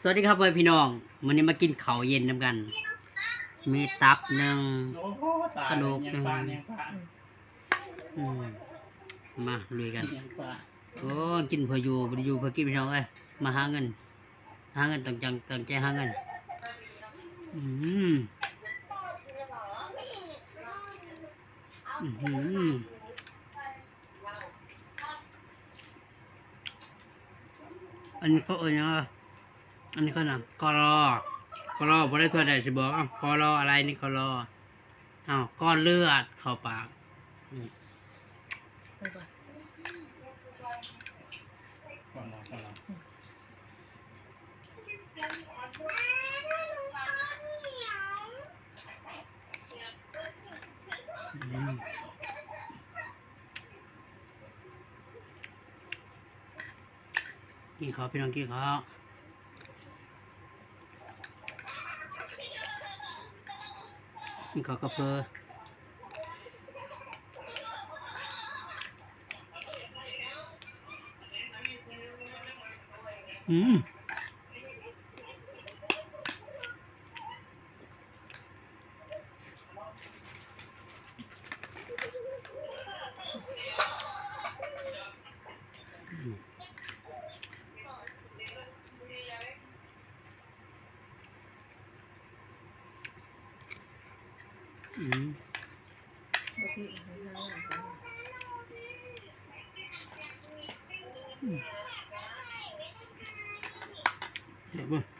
สวัสดีครับเพื่อนพี่น้องวันนี้มากินข้าวเย็นนำกันมีตับหนึ่งกระดูกหนึ่งมาลุยกันโอ้กินเพื่ออยู่บ่ได้อยู่เพื่อกินพี่น้องเอ้ยมาหาเงินตั้งใจหาเงินอืมอันนี้ก็ยังไงอันนี้ก็นะกรอบ่ได้ทั่วใดสิบอกอ้าวกรออะไรนี่กรออ้าวก้อนเลือดเข้าปากกินข้าวพี่น้องกินข้าวกระเพาะเดี๋ยว